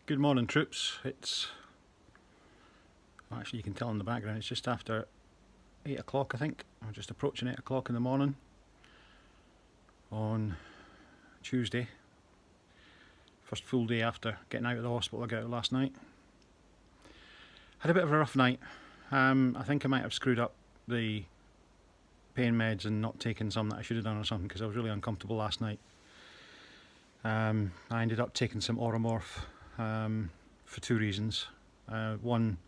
Good morning, troops. It's actually, you can tell in the background, it's just after 8 o'clock, I think. I'm just approaching 8 o'clock in the morning on Tuesday. First full day after getting out of the hospital I got out last night. Had a bit of a rough night. I think I might have screwed up the pain meds and not taken some that I should have done or something, because I was really uncomfortable last night. I ended up taking some Oromorph for two reasons. One,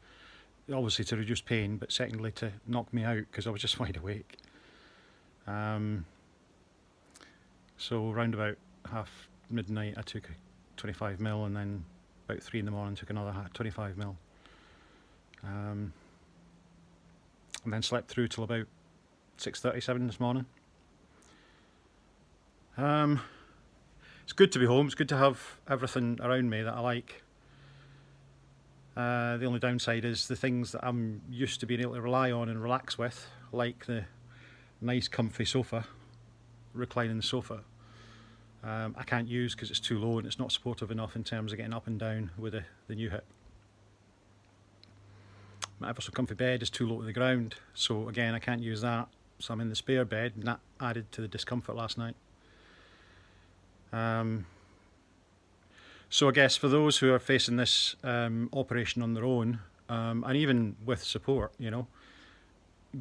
obviously to reduce pain, but secondly to knock me out because I was just wide awake. So round about half midnight I took 25ml, and then about 3 in the morning took another 25ml. And then slept through till about 6:37 this morning. It's good to be home. It's good to have everything around me that I like. The only downside is the things that I'm used to being able to rely on and relax with, like the nice comfy sofa, reclining sofa, I can't use because it's too low and it's not supportive enough in terms of getting up and down with the new hip. My ever so comfy bed is too low to the ground, so again I can't use that, so I'm in the spare bed, and that added to the discomfort last night. So I guess for those who are facing this operation on their own, and even with support,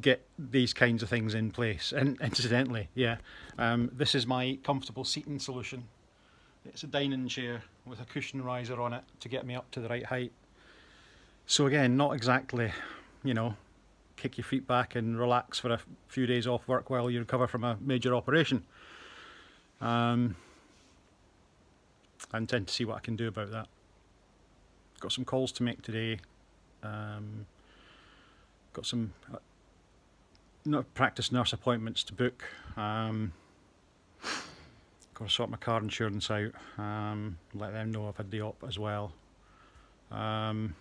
get these kinds of things in place. And incidentally, this is my comfortable seating solution. It's a dining chair with a cushion riser on it to get me up to the right height. So again, not exactly, kick your feet back and relax for a few days off work while you recover from a major operation. I intend to see what I can do about that. Got some calls to make today. Got some practice nurse appointments to book. Got to sort my car insurance out. Let them know I've had the op as well. And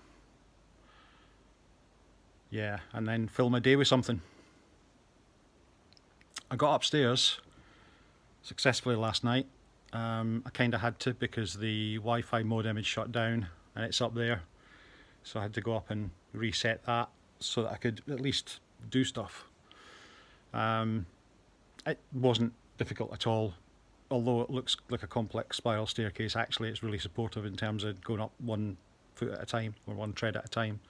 then fill my day with something. I got upstairs successfully last night. I kind of had to, because the Wi-Fi modem had shut down and it's up there, so I had to go up and reset that so that I could at least do stuff. It wasn't difficult at all, although it looks like a complex spiral staircase. Actually, it's really supportive in terms of going up 1 foot at a time, or 1 tread at a time.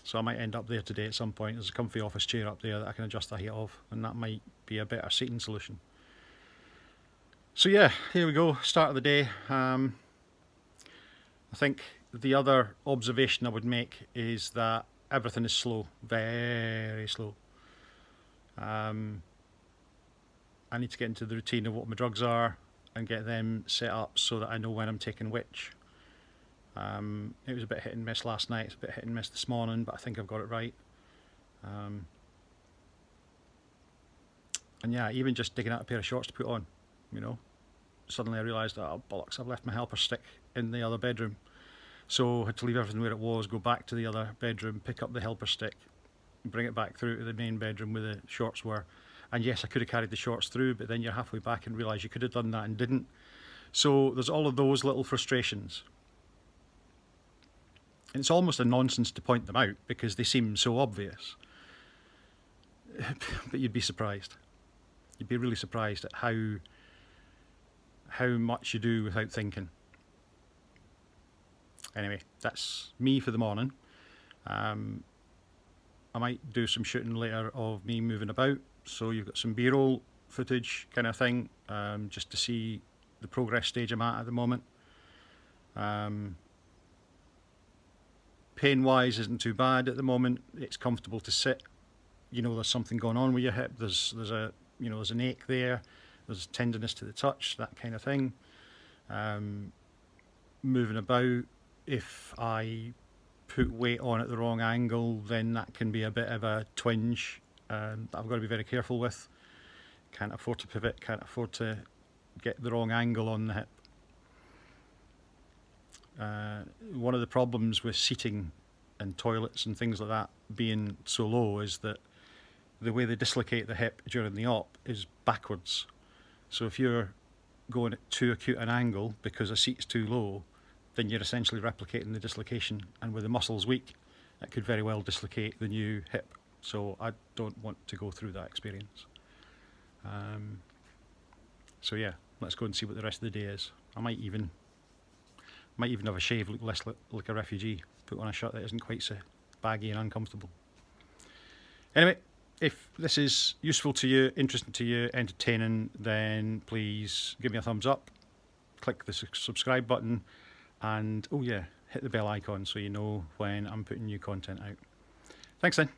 So I might end up there today at some point. There's a comfy office chair up there that I can adjust the height of, and that might be a better seating solution. So yeah, here we go, start of the day. I think the other observation I would make is that everything is slow, very slow. I need to get into the routine of what my drugs are and get them set up so that I know when I'm taking which. It was a bit hit and miss last night, it's a bit hit and miss this morning, but I think I've got it right. And yeah, even just digging out a pair of shorts to put on, suddenly I realised that, oh bollocks, I've left my helper stick in the other bedroom. So I had to leave everything where it was, go back to the other bedroom, pick up the helper stick, bring it back through to the main bedroom where the shorts were. And yes, I could have carried the shorts through, but then you're halfway back and realise you could have done that and didn't. So there's all of those little frustrations. And it's almost a nonsense to point them out because they seem so obvious. But you'd be surprised. You'd be really surprised at how much you do without thinking. Anyway, that's me for the morning. I might do some shooting later of me moving about, so you've got some B-roll footage kind of thing, just to see the progress stage I'm at the moment. Pain-wise isn't too bad at the moment. It's comfortable to sit. There's something going on with your hip. There's an ache there. There's tenderness to the touch, that kind of thing. Moving about, if I put weight on at the wrong angle, then that can be a bit of a twinge that I've got to be very careful with. Can't afford to pivot, can't afford to get the wrong angle on the hip. One of the problems with seating and toilets and things like that being so low is that the way they dislocate the hip during the op is backwards. So if you're going at too acute an angle because a seat's too low, then you're essentially replicating the dislocation, and with the muscles weak, it could very well dislocate the new hip. So I don't want to go through that experience. So yeah, let's go and see what the rest of the day is. I might even have a shave, look less like a refugee, put on a shirt that isn't quite so baggy and uncomfortable. Anyway, if this is useful to you, interesting to you, entertaining, then please give me a thumbs up, click the subscribe button, and oh yeah, hit the bell icon so you know when I'm putting new content out. Thanks then.